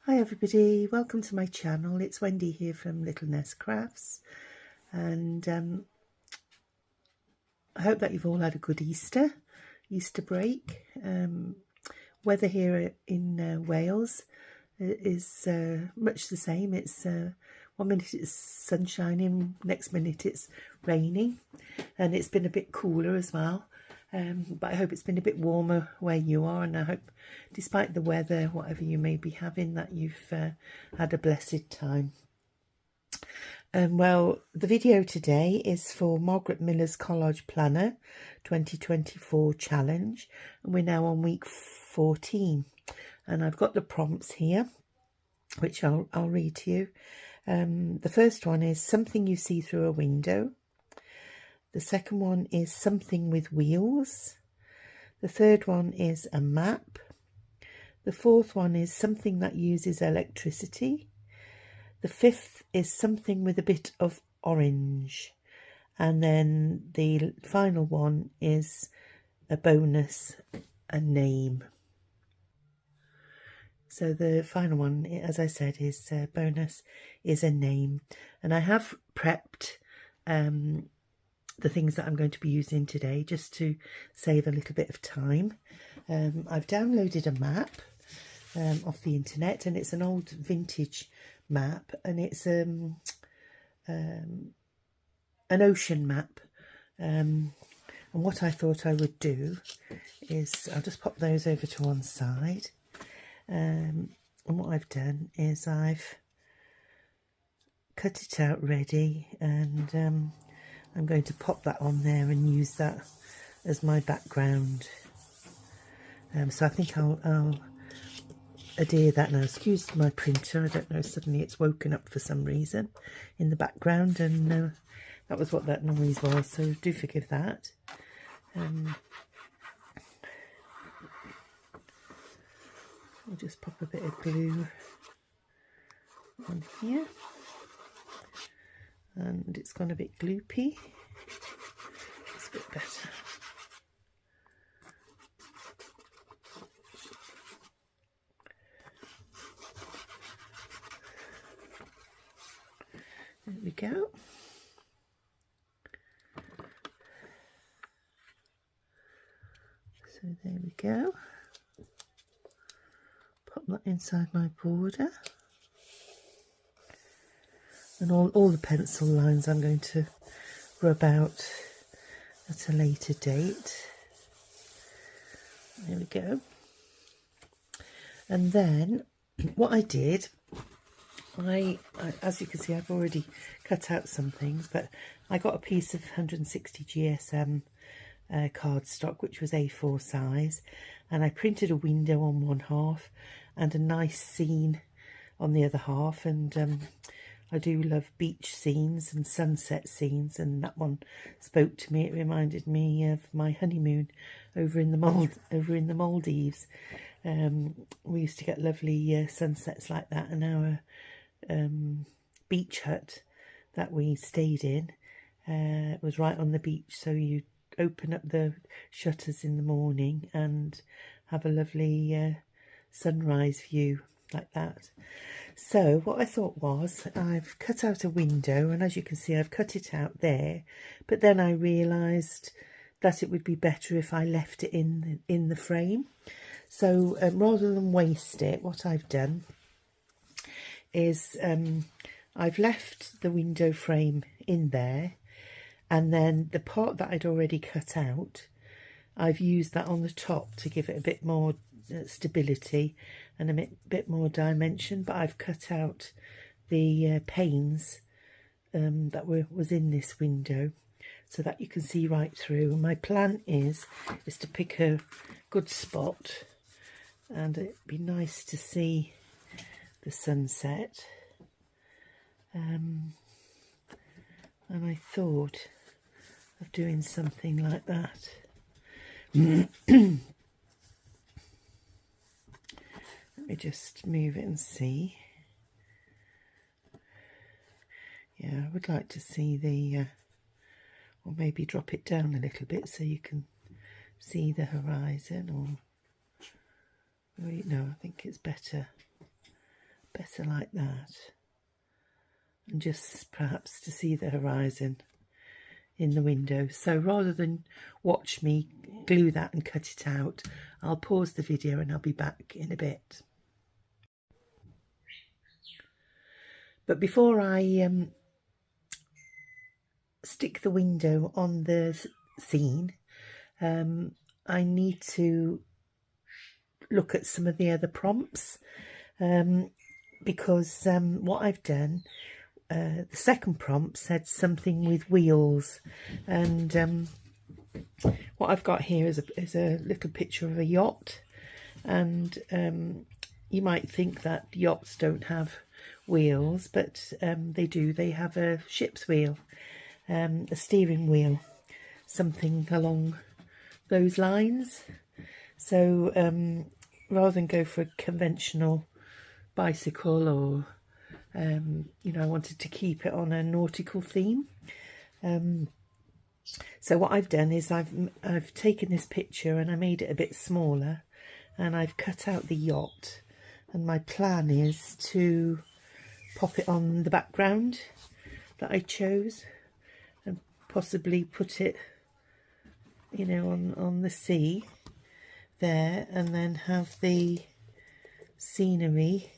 Hi everybody, welcome to my channel. It's Wendy here from Little Nest Crafts, and I hope that you've all had a good Easter break. Weather here in Wales is much the same. It's 1 minute it's sun shining, next minute it's raining, and it's been a bit cooler as well. But I hope it's been a bit warmer where you are, and I hope, despite the weather, whatever you may be having, that you've had a blessed time. Well, the video today is for Margarete Millers Collage Planner 2024 Challenge, and we're now on week 14. And I've got the prompts here, which I'll read to you. The first one is something you see through a window. The second one is something with wheels. The third one is a map. The fourth one is something that uses electricity. The fifth is something with a bit of orange. And then the final one is a bonus, a name. So the final one, as I said, is bonus, is a name. And I have prepped the things that I'm going to be using today, just to save a little bit of time. I've downloaded a map off the internet, and it's an old vintage map, and it's an ocean map. And what I thought I would do is I'll just pop those over to one side. And what I've done is I've cut it out ready, and I'm going to pop that on there and use that as my background. So I think I'll adhere that now. Excuse my printer, I don't know, suddenly it's woken up for some reason in the background, and that was what that noise was, so do forgive that. I'll just pop a bit of glue on here. And it's gone a bit gloopy. It's a bit better. There we go. So there we go. Pop that inside my border. And all the pencil lines I'm going to rub out at a later date. There we go. And then what I did, I as you can see, I've already cut out some things, but I got a piece of 160 GSM cardstock, which was A4 size, and I printed a window on one half and a nice scene on the other half. And I do love beach scenes and sunset scenes, and that one spoke to me. It reminded me of my honeymoon over in the Maldives. We used to get lovely sunsets like that, and our beach hut that we stayed in was right on the beach, so you open up the shutters in the morning and have a lovely sunrise view like that. So what I thought was, I've cut out a window, and as you can see, I've cut it out there, but then I realised that it would be better if I left it in the frame. So rather than waste it, what I've done is I've left the window frame in there, and then the part that I'd already cut out, I've used that on the top to give it a bit more stability and a bit more dimension. But I've cut out the panes that was in this window, so that you can see right through. And my plan is to pick a good spot, and it'd be nice to see the sunset. And I thought of doing something like that. Let me just move it and see. Yeah, I would like to see the, or maybe drop it down a little bit so you can see the horizon, or no, I think it's better better like that, and just perhaps to see the horizon in the window. So rather than watch me glue that and cut it out, I'll pause the video and I'll be back in a bit. But before I stick the window on the scene, I need to look at some of the other prompts, because what I've done, the second prompt said something with wheels, and what I've got here is a little picture of a yacht, and you might think that yachts don't have wheels, but they do. They have a ship's wheel, a steering wheel, something along those lines. So rather than go for a conventional bicycle, or you know, I wanted to keep it on a nautical theme. So what I've done is I've taken this picture and I made it a bit smaller, and I've cut out the yacht, and my plan is to pop it on the background that I chose, and possibly put it, you know, on the sea there, and then have the scenery,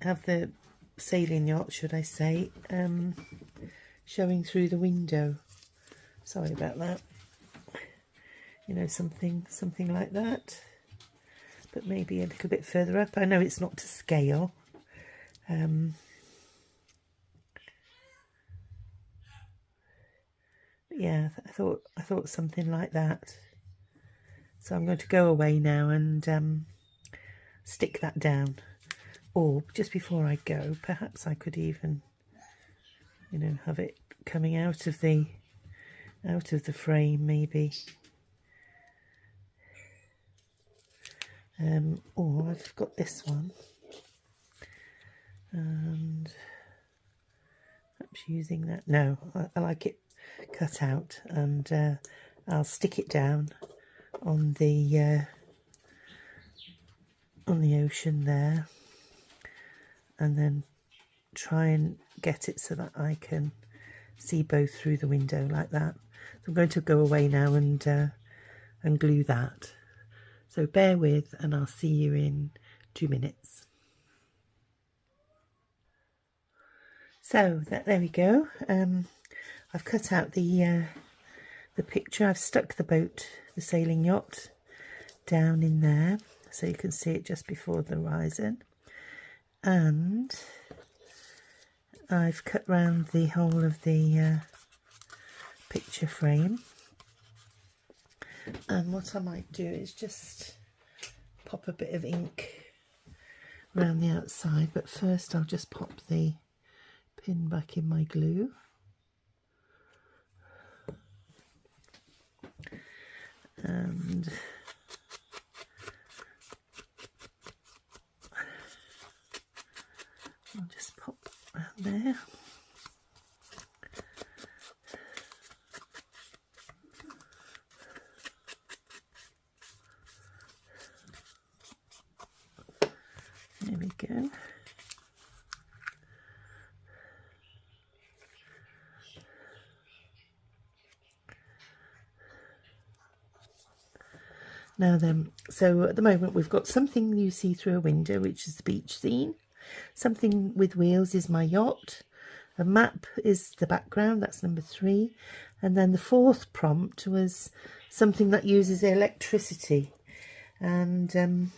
have the sailing yacht, should I say, showing through the window. Sorry about that. You know, something like that, but maybe a little bit further up. I know it's not to scale. Yeah, I thought something like that. So I'm going to go away now and stick that down. Or just before I go, perhaps I could even, you know, have it coming out of the frame, maybe. Or I've got this one, and perhaps using that. No, I like it cut out, and I'll stick it down on the ocean there, and then try and get it so that I can see both through the window like that. So I'm going to go away now and glue that. So bear with, and I'll see you in 2 minutes. So there we go. I've cut out the picture. I've stuck the boat, the sailing yacht, down in there, so you can see it just before the horizon. And I've cut round the whole of the picture frame. And what I might do is just pop a bit of ink around the outside, but first I'll just pop the pin back in my glue. And I'll just pop around there. There we go. Now then, so at the moment we've got something you see through a window, which is the beach scene. Something with wheels is my yacht. A map is the background, that's number 3. And then the 4th prompt was something that uses electricity. And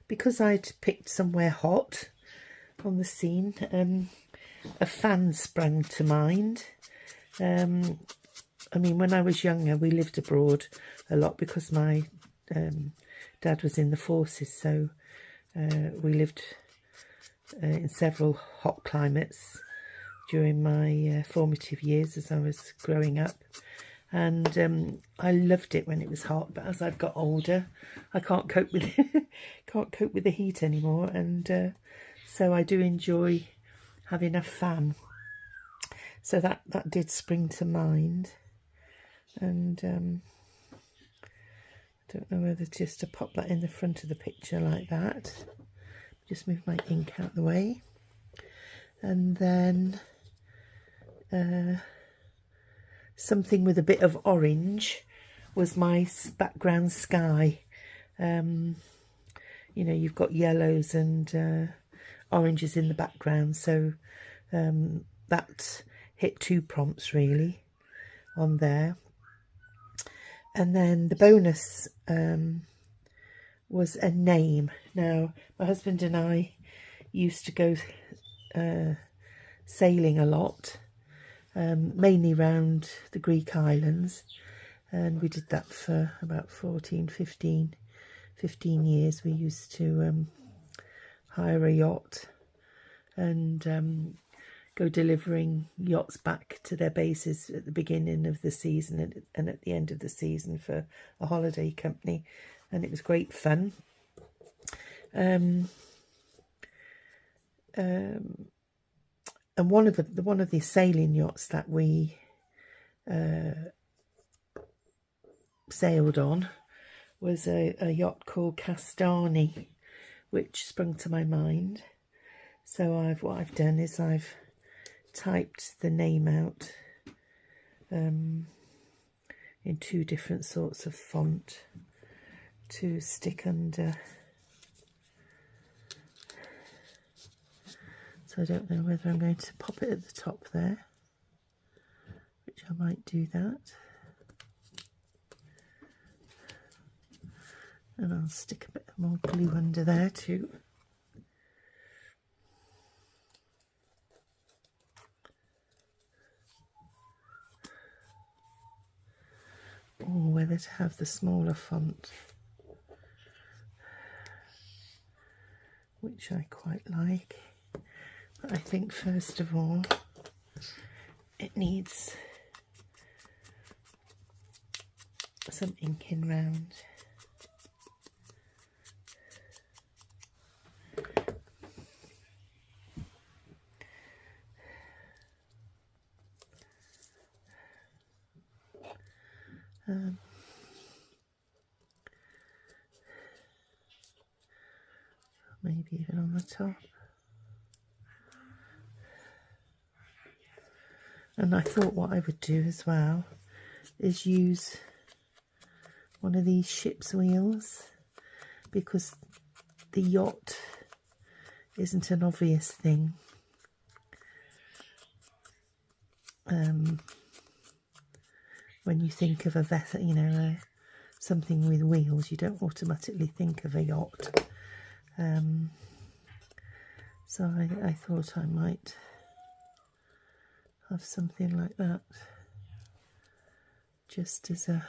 because I'd picked somewhere hot on the scene, a fan sprang to mind. I mean, when I was younger, we lived abroad a lot because my dad was in the forces, so we lived in several hot climates during my formative years as I was growing up, and I loved it when it was hot. But as I've got older, I can't cope with can't cope with the heat anymore, and so I do enjoy having a fan. So that did spring to mind, and I don't know whether just to pop that in the front of the picture like that, Just move my ink out the way. And then something with a bit of orange was my background sky. You know, you've got yellows and oranges in the background, so that hit 2 prompts really on there. And then the bonus was a name. Now, my husband and I used to go sailing a lot, mainly around the Greek islands, and we did that for about 15 years. We used to hire a yacht and go delivering yachts back to their bases at the beginning of the season and at the end of the season for a holiday company, and it was great fun. And one of the sailing yachts that we sailed on was a yacht called Castani, which sprung to my mind. So what I've done is I've typed the name out in 2 different sorts of font to stick under. So I don't know whether I'm going to pop it at the top there, which I might do that. And I'll stick a bit more glue under there too. Or whether to have the smaller font, which I quite like. But I think first of all it needs some inking round. Maybe even on the top. And I thought what I would do as well is use one of these ship's wheels, because the yacht isn't an obvious thing. When you think of a vessel, you know, something with wheels, you don't automatically think of a yacht. So I thought I might have something like that, just as a,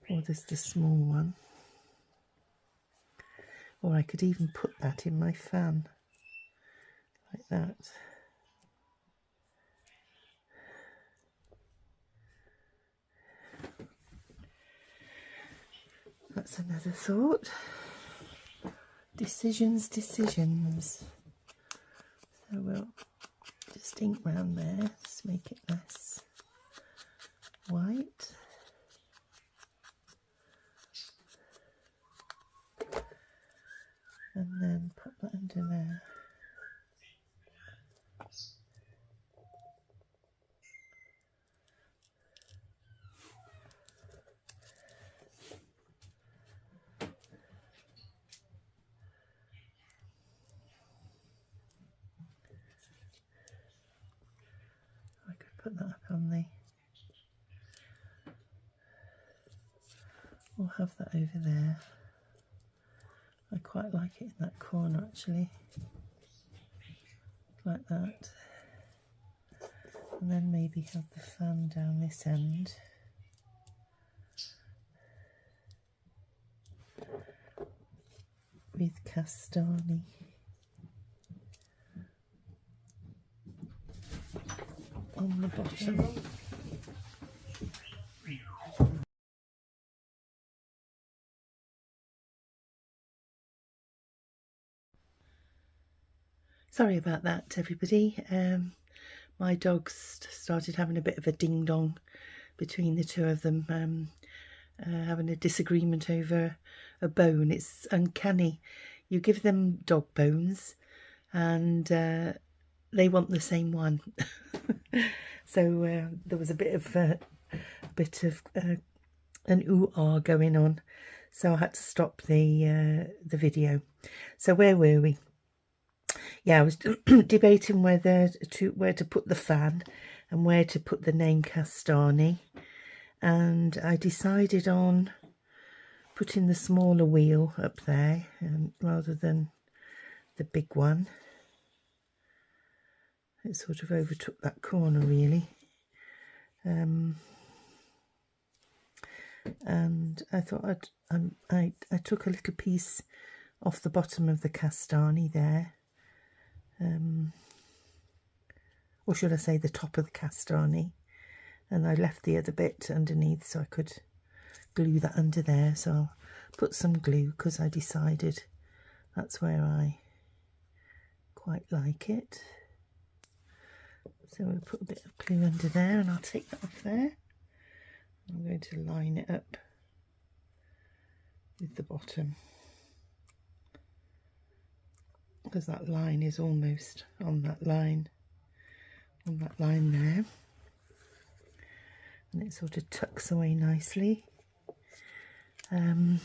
or there's the small one, or I could even put that in my fan, like that. That's another thought. Decisions. So we'll just ink round there, just make it less white. And then put that under there. Put that up on the, we'll have that over there. I quite like it in that corner actually, like that. And then maybe have the fan down this end. With Castani. On the bottom. Sorry about that, everybody. My dogs started having a bit of a ding dong between the two of them, having a disagreement over a bone. It's uncanny. You give them dog bones and they want the same one. So there was a bit of an ooh-ah going on, so I had to stop the video. So where were we? Yeah, I was debating where to put the fan and where to put the name Castani, and I decided on putting the smaller wheel up there rather than the big one. It sort of overtook that corner really. And I thought I took a little piece off the bottom of the castani there, or should I say the top of the castani, and I left the other bit underneath so I could glue that under there. So I'll put some glue because I decided that's where I quite like it. So we'll put a bit of glue under there, and I'll take that off there. I'm going to line it up with the bottom because that line is almost on that line there, and it sort of tucks away nicely. So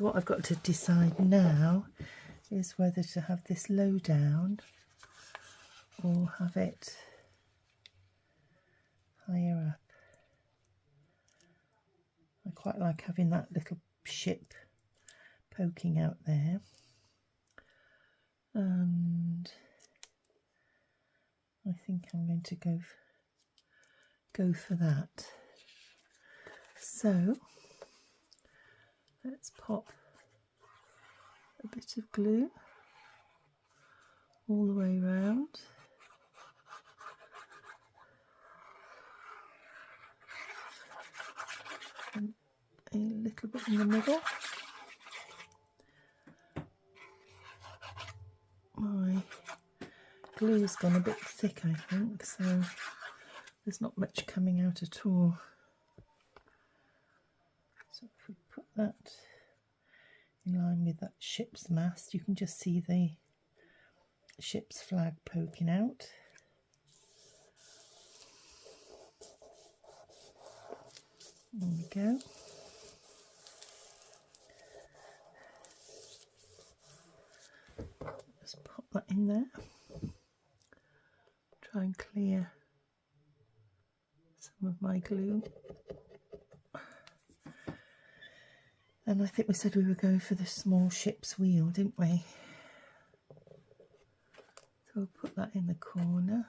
what I've got to decide now is whether to have this low down or have it higher up. I quite like having that little ship poking out there, and I think I'm going to go for that. So let's pop a bit of glue all the way around. And a little bit in the middle. My glue's gone a bit thick, I think, so there's not much coming out at all. So if we put that in line with that ship's mast, you can just see the ship's flag poking out. There we go. Just pop that in there. Try and clear some of my glue. And I think we said we were going for the small ship's wheel, didn't we? So we'll put that in the corner.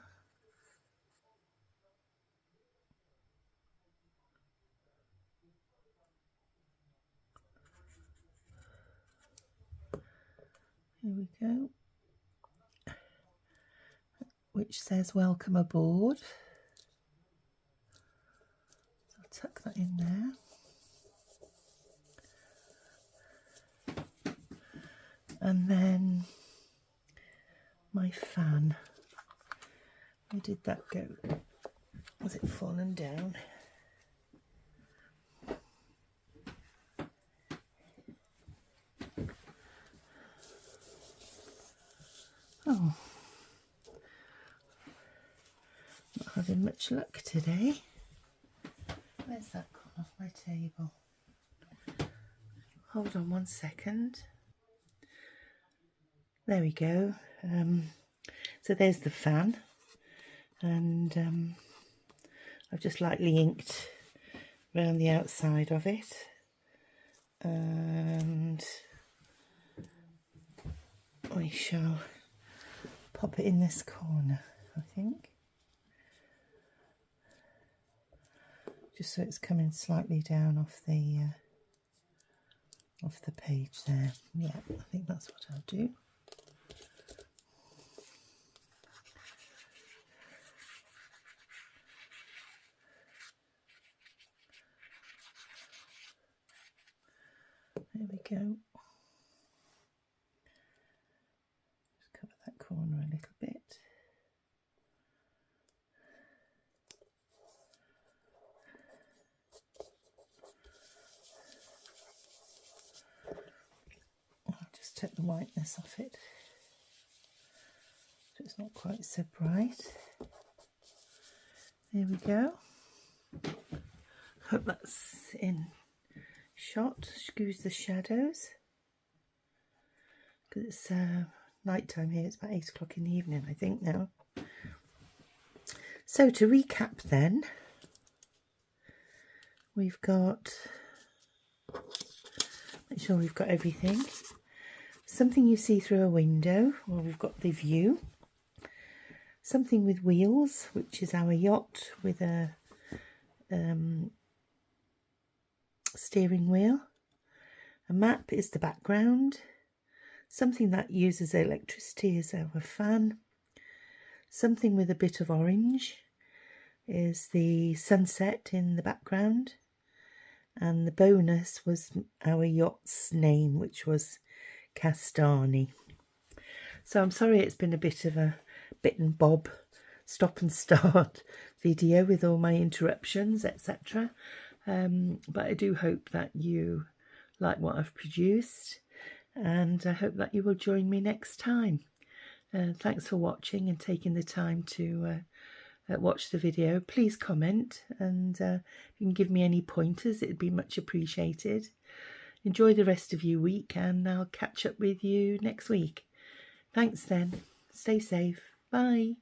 Here we go. Which says welcome aboard. So I'll tuck that in there. And then my fan. Where did that go? Was it fallen down? Oh, not having much luck today. Where's that gone off my table? Hold on one second. There we go. So there's the fan, and I've just lightly inked around the outside of it, and I shall pop it in this corner, I think, just so it's coming slightly down off the page there. Yeah, I think that's what I'll do. There we go. Just cover that corner a little bit. just take the whiteness off it so it's not quite so bright. There we go. Hope that's in shot. Excuse the shadows because it's night time here. It's about 8 o'clock in the evening, I think now. So to recap then, we've got, make sure we've got everything. Something you see through a window, well, we've got the view. Something with wheels, which is our yacht with a steering wheel. A map is the background. Something that uses electricity is our fan. Something with a bit of orange is the sunset in the background. And the bonus was our yacht's name, which was Castani. So I'm sorry it's been a bit of a bit and bob stop and start video with all my interruptions, etc. But I do hope that you like what I've produced, and I hope that you will join me next time. Thanks for watching and taking the time to watch the video. Please comment, and if you can give me any pointers, it'd be much appreciated. Enjoy the rest of your week, and I'll catch up with you next week. Thanks then. Stay safe. Bye.